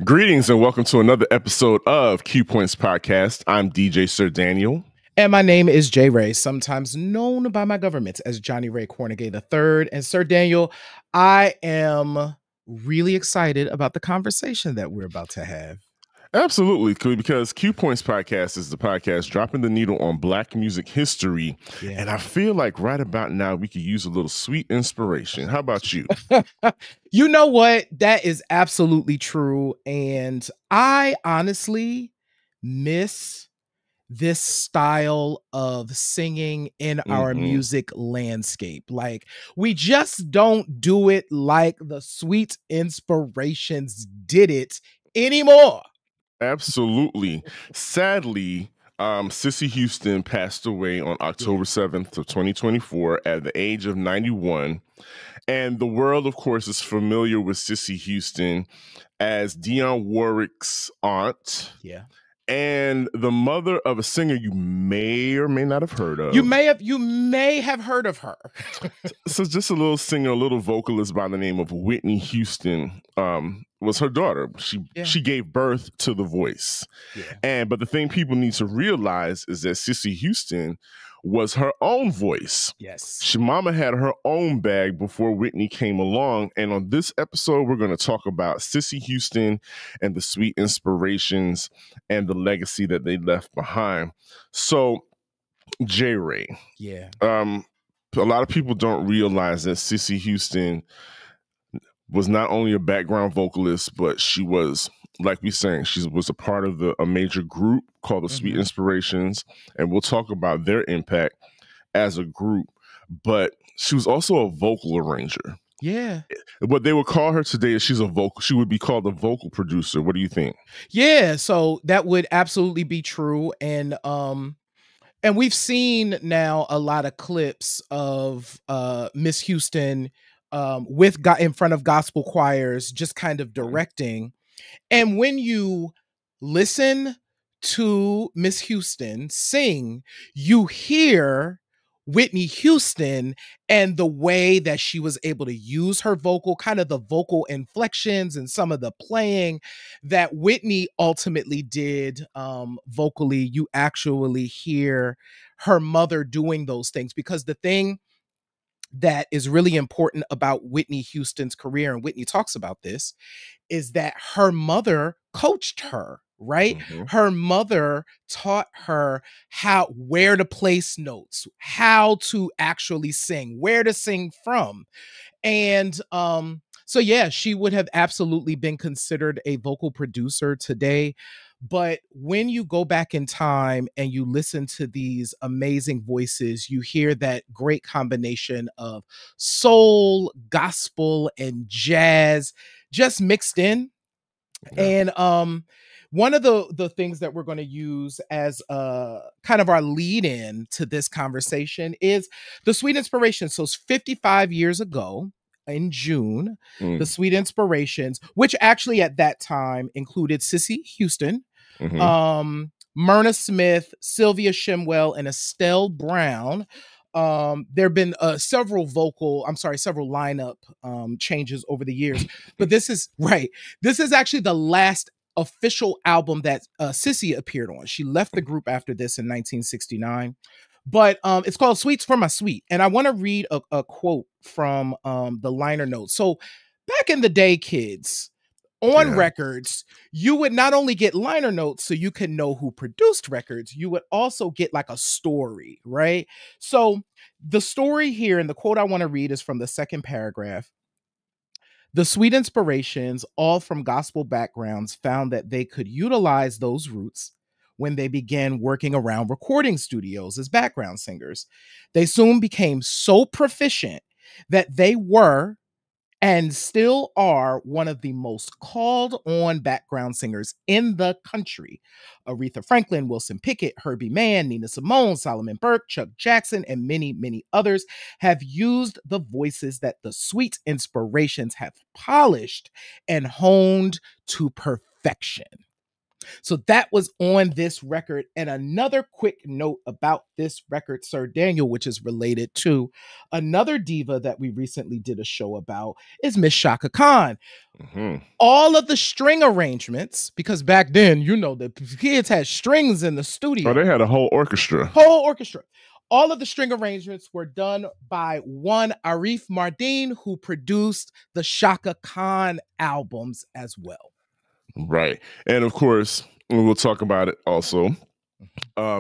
Greetings and welcome to another episode of Q Points Podcast. I'm DJ Sir Daniel. And my name is J. Ray, sometimes known by my government as Johnny Ray Cornegay III. And Sir Daniel, I am really excited about the conversation that we're about to have. Absolutely, because Q Points Podcast is the podcast dropping the needle on Black music history. Yeah. And I feel like right about now we could use a little sweet inspiration. How about you? You know what? That is absolutely true. And I honestly miss this style of singing in our music landscape. Like, we just don't do it like the Sweet Inspirations did it anymore. Absolutely. Sadly, Cissy Houston passed away on October 7th of 2024 at the age of 91. And the world, of course, is familiar with Cissy Houston as Dionne Warwick's aunt. Yeah. And the mother of a singer you may or may not have heard of. You may have heard of her. So just a little singer, a little vocalist by the name of Whitney Houston was her daughter. She gave birth to the voice. Yeah. But the thing people need to realize is that Cissy Houston was her own voice. Yes. Mama had her own bag before Whitney came along. And on this episode, we're going to talk about Cissy Houston and the Sweet Inspirations and the legacy that they left behind. So, J. Ray. Yeah. A lot of people don't realize that Cissy Houston was not only a background vocalist, but she was, like we saying, she was a part of a major group called the Sweet Inspirations, and we'll talk about their impact as a group. But she was also a vocal arranger. Yeah. What they would call her today is she would be called a vocal producer. What do you think? Yeah, so that would absolutely be true. And we've seen now a lot of clips of Miss Houston in front of gospel choirs, just kind of directing. And when you listen to Miss Houston sing, you hear Whitney Houston and the way that she was able to use her vocal, kind of the vocal inflections and some of the playing that Whitney ultimately did vocally. You actually hear her mother doing those things, because the thing that is really important about Whitney Houston's career, and Whitney talks about this, is that her mother coached her, right? Her mother taught her where to place notes, how to actually sing, where to sing from. And so yeah, she would have absolutely been considered a vocal producer today. But when you go back in time and you listen to these amazing voices, you hear that great combination of soul, gospel, and jazz just mixed in. Yeah. And one of the things that we're going to use as kind of our lead in to this conversation is the Sweet Inspirations. So 55 years ago in June, the Sweet Inspirations, which actually at that time included Cissy Houston, Myrna Smith, Sylvia Shimwell, and Estelle Brown. There have been several lineup changes over the years, but this is actually the last official album that Cissy appeared on. She left the group after this in 1969, but it's called Sweets for My Sweet. And I want to read a quote from the liner notes. So back in the day, kids, on records, you would not only get liner notes so you can know who produced records, you would also get like a story, right? So the story here, and the quote I want to read is from the second paragraph. The Sweet Inspirations, all from gospel backgrounds, found that they could utilize those roots when they began working around recording studios as background singers. They soon became so proficient that they were and still are one of the most called on background singers in the country. Aretha Franklin, Wilson Pickett, Herbie Mann, Nina Simone, Solomon Burke, Chuck Jackson, and many, many others have used the voices that the Sweet Inspirations have polished and honed to perfection. So that was on this record. And another quick note about this record, Sir Daniel, which is related to another diva that we recently did a show about, is Miss Chaka Khan. Mhm. All of the string arrangements, because back then, the kids had strings in the Oh, studio, they had a whole orchestra. whole orchestra. All of the string arrangements were done by one Arif Mardin, who produced the Shaka Khan albums as well. Right. And of course, we'll talk about it also.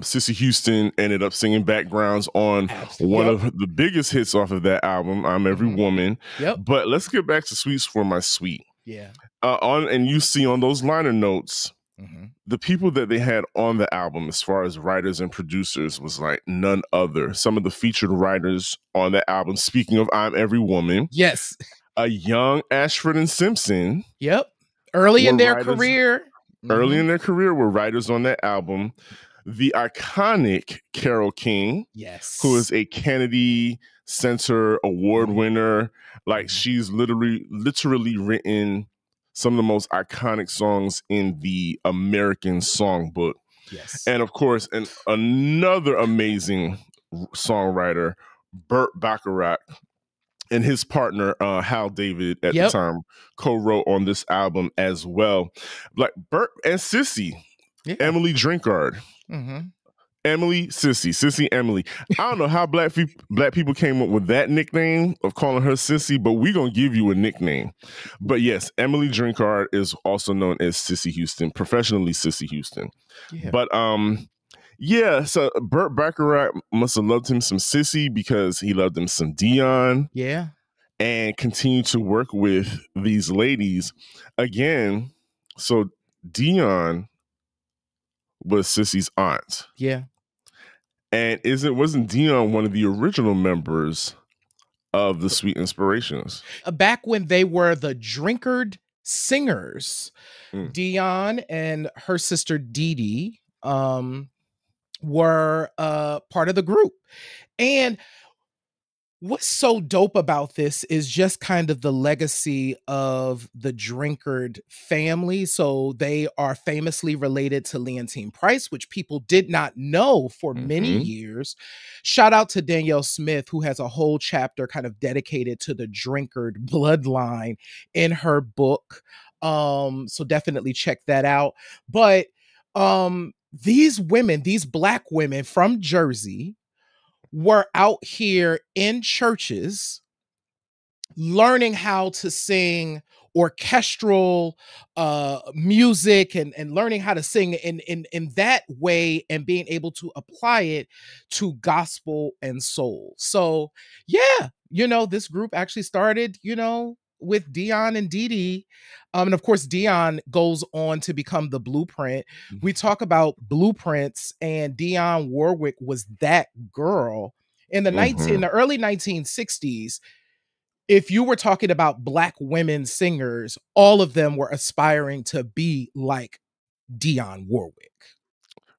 Cissy Houston ended up singing backgrounds on one Yep. of the biggest hits off of that album, I'm Every Woman. Yep. But let's get back to Sweets for My Sweet. Yeah. And you see on those liner notes, Mm-hmm. the people that they had on the album, as far as writers and producers, was like none other. Some of the featured writers on the album, speaking of I'm Every Woman, Yes. a young Ashford and Simpson. Yep. Early in were their writers career. Early Mhm. in their career were writers on that album. The iconic Carole King, Yes. who is a Kennedy Center award winner. Like, she's literally written some of the most iconic songs in the American songbook. Yes. And of course, another amazing songwriter, Burt Bacharach, and his partner, Hal David, at the time, co-wrote on this album as well. Like Burt and Cissy, Emily Drinkard. Emily, Sissy, Emily. I don't know how black people came up with that nickname of calling her Sissy, but we're going to give you a nickname. But yes, Emily Drinkard is also known as Cissy Houston, professionally Cissy Houston. Yeah. But yeah, so Burt Bacharach must have loved him some Cissy because he loved him some Dion. Yeah. And continued to work with these ladies. Again, so Dion was Cissy's aunt. Yeah. And wasn't Dion one of the original members of the Sweet Inspirations? Back when they were the Drinkard Singers, Dion and her sister Dee Dee were part of the group. And what's so dope about this is just kind of the legacy of the Drinkard family. So they are famously related to Leontine Price, which people did not know for many years. Shout out to Danielle Smith, who has a whole chapter kind of dedicated to the Drinkard bloodline in her book. So definitely check that out. But these women, these Black women from Jersey, were out here in churches learning how to sing orchestral music and learning how to sing in that way and being able to apply it to gospel and soul. So yeah, this group actually started, with Dion and Dee Dee. And of course, Dion goes on to become the Blueprint. We talk about blueprints, and Dionne Warwick was that girl in the early 1960s. If you were talking about Black women singers, all of them were aspiring to be like Dionne Warwick.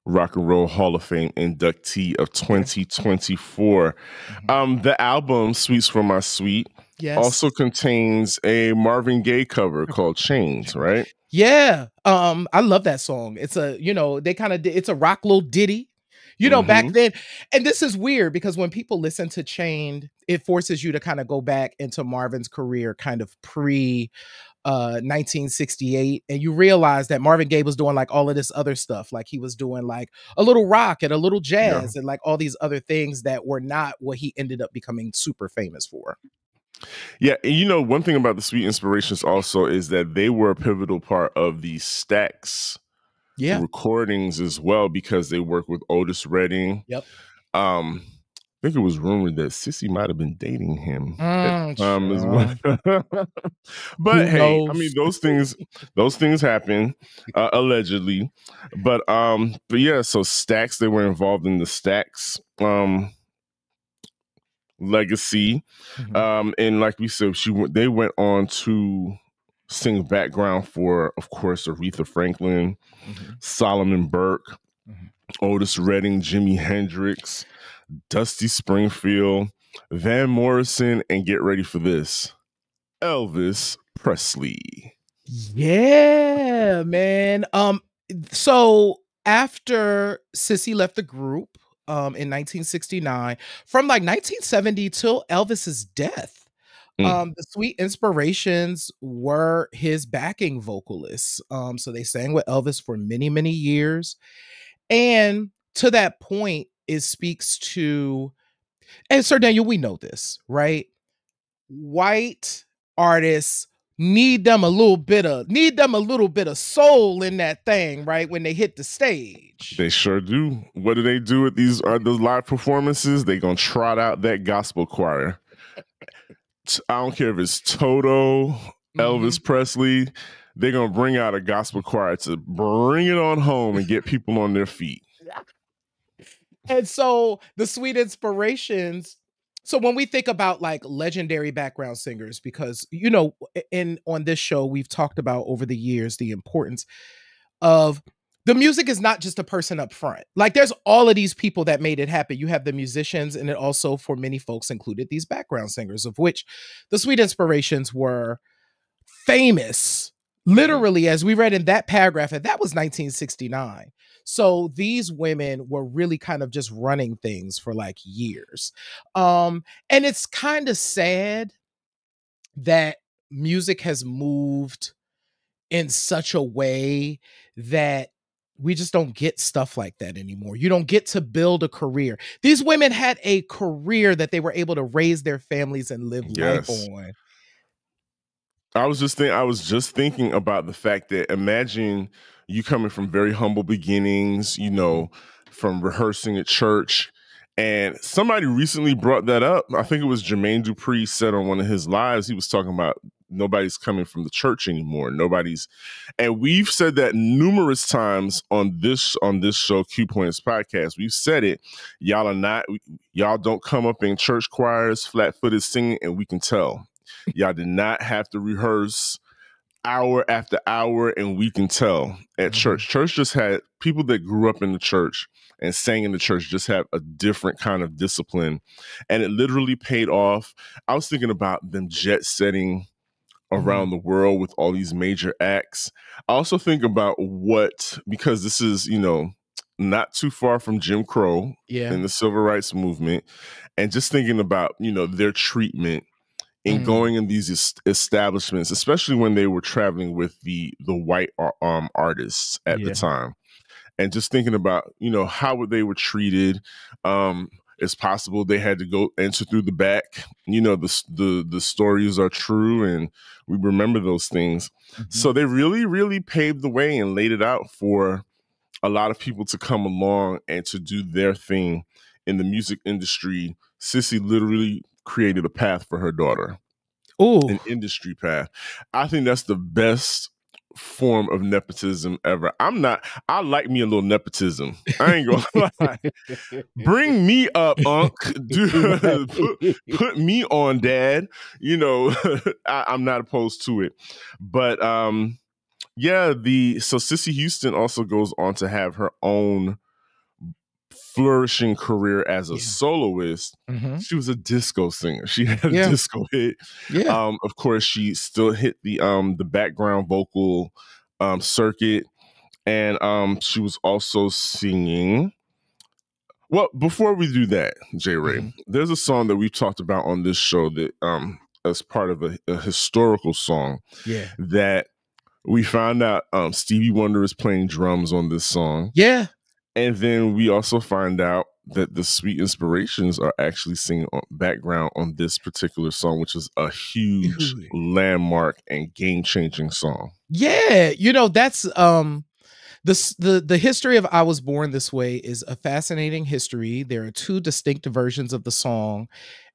Rock and Roll Hall of Fame inductee of 2024. The album Sweets for My Sweet also contains a Marvin Gaye cover called Chains, right? Yeah. I love that song. It's a, it's a rock little ditty. Back then, and this is weird because when people listen to Chained, it forces you to kind of go back into Marvin's career kind of pre 1968, and you realize that Marvin Gaye was doing like all of this other stuff. Like he was doing like a little rock and a little jazz and like all these other things that were not what he ended up becoming super famous for. Yeah, and one thing about the Sweet Inspirations also is that they were a pivotal part of the Stax recordings as well, because they worked with Otis Redding. I think it was rumored that Cissy might have been dating him at the time as well. But hey, I mean, those things happen, allegedly. But yeah, so Stax, they were involved in the Stax legacy. And like we said, they went on to sing background for, of course, Aretha Franklin, Solomon Burke, Otis Redding, Jimi Hendrix, Dusty Springfield, Van Morrison, and get ready for this, Elvis Presley. Yeah, man. So after Cissy left the group in 1969, from like 1970 till Elvis's death, The Sweet Inspirations were his backing vocalists. So they sang with Elvis for many, many years. And to that point, it speaks to, and Sir Daniel, we know this, right? White artists need them a little bit of soul in that thing, right? When they hit the stage. They sure do. What do they do at these live performances? They gonna trot out that gospel choir. I don't care if it's Toto, Elvis Presley. They're gonna bring out a gospel choir to bring it on home and get people on their feet. And so the Sweet Inspirations. So when we think about like legendary background singers, because on this show we've talked about over the years the importance of the music is not just a person up front. Like there's all of these people that made it happen. You have the musicians, and it also for many folks included these background singers, of which the Sweet Inspirations were famous. Literally, as we read in that paragraph, and that was 1969. So these women were really kind of just running things for like years. And it's kind of sad that music has moved in such a way that we just don't get stuff like that anymore. You don't get to build a career. These women had a career that they were able to raise their families and live life on. I was just thinking about the fact that imagine you coming from very humble beginnings, from rehearsing at church. And somebody recently brought that up. I think it was Jermaine Dupri said on one of his lives, he was talking about nobody's coming from the church anymore. And we've said that numerous times on this show, Q Pointers Podcast. We've said it. Y'all don't come up in church choirs, flat-footed singing, and we can tell. Y'all did not have to rehearse hour after hour, and we can tell at church. Church just had people that grew up in the church and sang in the church just have a different kind of discipline, and it literally paid off. I was thinking about them jet setting around the world with all these major acts. I also think about because this is, not too far from Jim Crow in the civil rights movement, and just thinking about, their treatment in going in these establishments, especially when they were traveling with the white artists at the time, and just thinking about how they were treated. It's possible they had to enter through the back. The stories are true, and we remember those things. So they really, really paved the way and laid it out for a lot of people to come along and to do their thing in the music industry. Cissy literally created a path for her daughter. An industry path. I think that's the best form of nepotism ever. I like me a little nepotism. I ain't gonna lie. Bring me up, Unc. Put me on, Dad. I'm not opposed to it. But so Cissy Houston also goes on to have her own flourishing career as a soloist. She was a disco singer. She had a disco hit. Of course, she still hit the background vocal circuit, and she was also singing. Well, before we do that, J. Ray, there's a song that we've talked about on this show that as part of a historical song that we found out Stevie Wonder is playing drums on this song. And then we also find out that the Sweet Inspirations are actually singing background on this particular song, which is a huge landmark and game-changing song. That's the history of I Was Born This Way is a fascinating history. There are two distinct versions of the song,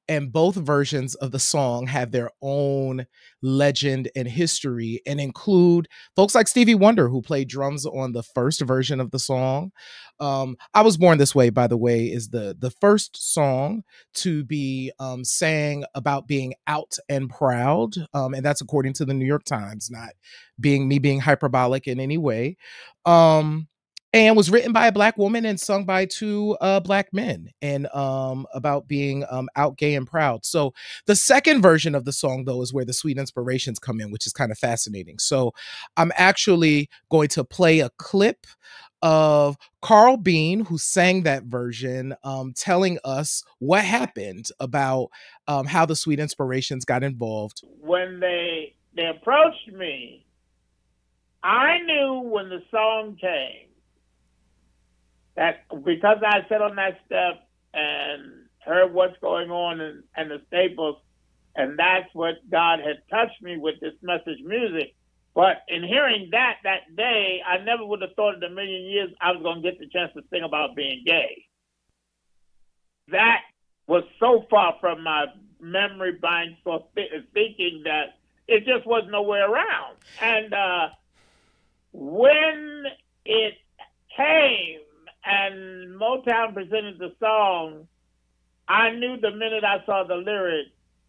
and both versions of the song have their own legend and history and include folks like Stevie Wonder, who played drums on the first version of the song. I Was Born This Way, by the way, is the first song to be sang about being out and proud. And that's according to the New York Times, not being hyperbolic in any way. And was written by a Black woman and sung by two Black men, and about being out, gay, and proud. So the second version of the song, though, is where the Sweet Inspirations come in, which is kind of fascinating. So I'm actually going to play a clip of Carl Bean, who sang that version, telling us what happened about how the Sweet Inspirations got involved. When they approached me, I knew when the song came that because I sat on that step and heard what's going on and the staples, and that's what God had touched me with this message music. But in hearing that day, I never would have thought in a million years I was going to get the chance to sing about being gay. That was so far from my memory bank for thinking that it just was nowhere around. And when it came and Motown presented the song, I knew the minute I saw the lyric,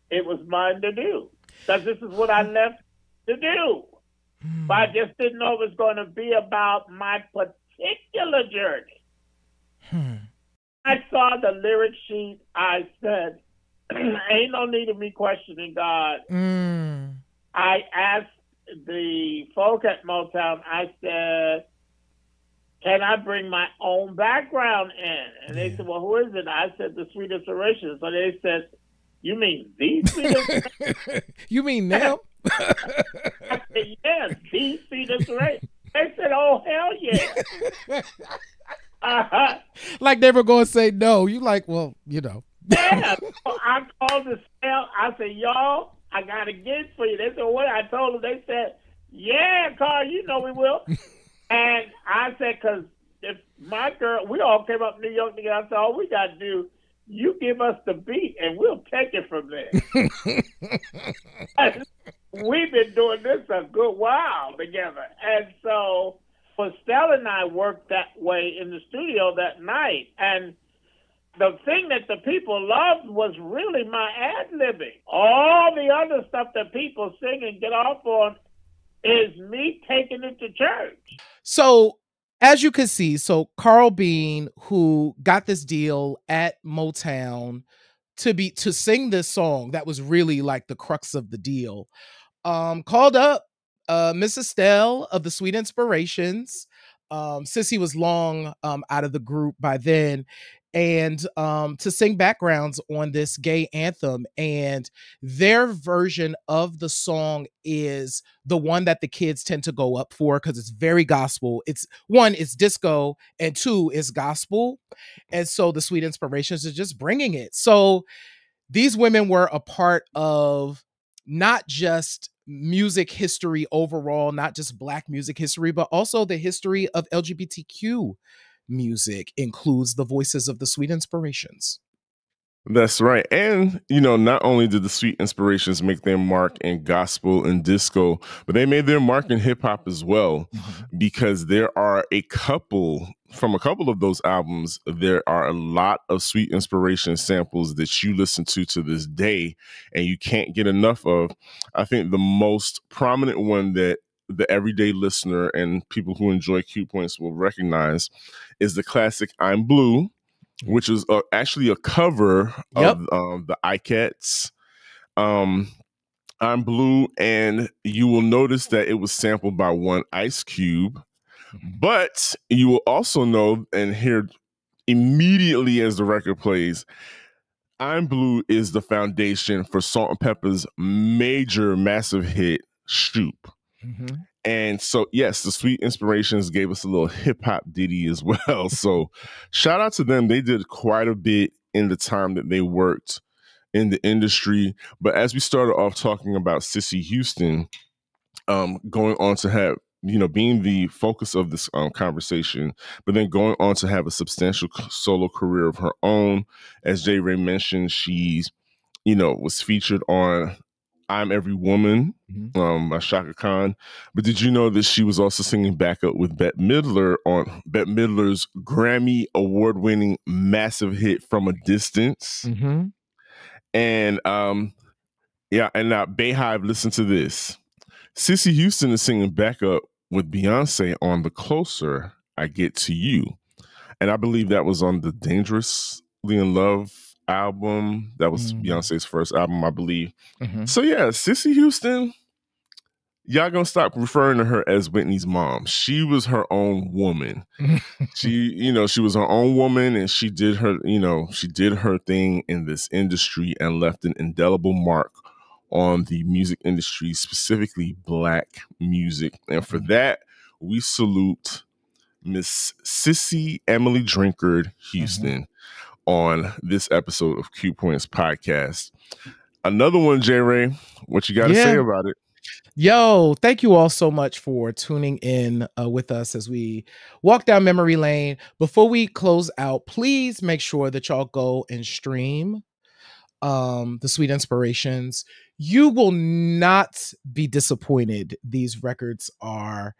it was mine to do. Because this is what I left to do. But I just didn't know it was going to be about my particular journey. I saw the lyric sheet. I said, ain't no need of me questioning God. I asked the folk at Motown, I said, can I bring my own background in? And they said, well, who is it? I said, the Sweet Inspiration. So they said, you mean these Sweet Inspiration? You mean them? I said, yes, these Sweet Inspiration. They said, oh, hell yeah. Like they were going to say no. You like, well, you know. Yeah. So I called the sale. I said, y'all, I got a gig for you. They said, what? I told them. They said, yeah, Carl, you know we will. And I said, because if my girl, we all came up to New York together. I said, all we got to do, you give us the beat and we'll take it from there. We've been doing this a good while together. And so Stella and I worked that way in the studio that night. And the thing that the people loved was really my ad-libbing. All the other stuff that people sing and get off on is me taking it to church. So as you can see, so Carl Bean, who got this deal at Motown to sing this song that was really like the crux of the deal, called up Miss Estelle of the Sweet Inspirations. Cissy was long out of the group by then, and to sing backgrounds on this gay anthem. And their version of the song is the one that the kids tend to go up for because it's very gospel. It's one, it's disco, and two, is gospel. And so the Sweet Inspirations are just bringing it. So these women were a part of not just music history overall, not just Black music history, but also the history of LGBTQ music includes the voices of the Sweet Inspirations. That's right. And, you know, not only did the Sweet Inspirations make their mark in gospel and disco, but they made their mark in hip hop as well, because there are a couple of those albums, there are a lot of Sweet Inspiration samples that you listen to this day and you can't get enough of. I think the most prominent one that the everyday listener and people who enjoy Q Points will recognize is the classic I'm Blue, which is actually a cover of the iCats. I'm Blue, and you will notice that it was sampled by one Ice Cube, but you will also know and hear immediately as the record plays, I'm Blue is the foundation for Salt and Pepper's massive hit, Shoop. And so, yes, the Sweet Inspirations gave us a little hip hop ditty as well. So shout out to them. They did quite a bit in the time that they worked in the industry. But as we started off talking about Cissy Houston, going on to have, you know, being the focus of this conversation, but then going on to have a substantial solo career of her own. As J. Ray mentioned, she's, you know, was featured on I'm Every Woman by Shaka Khan. But did you know that she was also singing backup with Bette Midler on Bette Midler's Grammy award-winning massive hit From a Distance? And and now Bayhive, listen to this. Cissy Houston is singing backup with Beyonce on The Closer I Get to You. And I believe that was on the Dangerously in Love album. That was Beyonce's first album, I believe. So yeah, Cissy Houston, y'all gonna stop referring to her as Whitney's mom. She was her own woman. She was her own woman, and she did her thing in this industry and left an indelible mark on the music industry, specifically Black music. And for that, we salute Miss Cissy Emily Drinkard Houston on this episode of Q Points Podcast. Another one, J. Ray. What you got to say about it? Yo, thank you all so much for tuning in with us as we walk down memory lane. Before we close out, please make sure that y'all go and stream the Sweet Inspirations. You will not be disappointed. These records are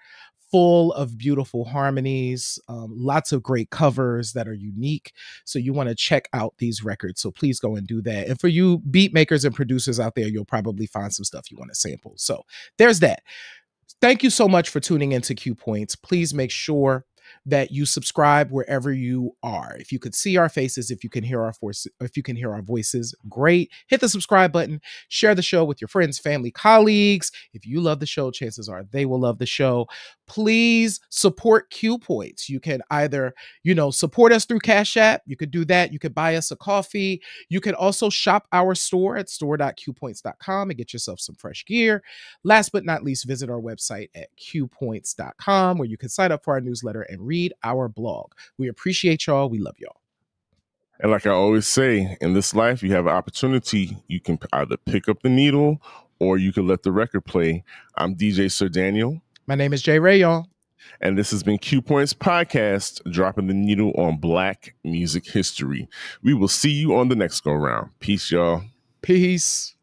full of beautiful harmonies, lots of great covers that are unique. So you want to check out these records. So please go and do that. And for you beat makers and producers out there, you'll probably find some stuff you want to sample. So there's that. Thank you so much for tuning into Q Points. Please make sure that you subscribe wherever you are. If you could see our faces, if you can hear our voices, great. Hit the subscribe button. Share the show with your friends, family, colleagues. If you love the show, chances are they will love the show. Please support Q Points. You can either, support us through Cash App. You could do that. You could buy us a coffee. You can also shop our store at store.qpoints.com and get yourself some fresh gear. Last but not least, visit our website at qpoints.com where you can sign up for our newsletter and read our blog. We appreciate y'all. We love y'all. And like I always say, in this life, you have an opportunity. You can either pick up the needle or you can let the record play. I'm DJ Sir Daniel. My name is J. Ray, y'all. And this has been Q Points Podcast, dropping the needle on Black music history. We will see you on the next go round. Peace, y'all. Peace.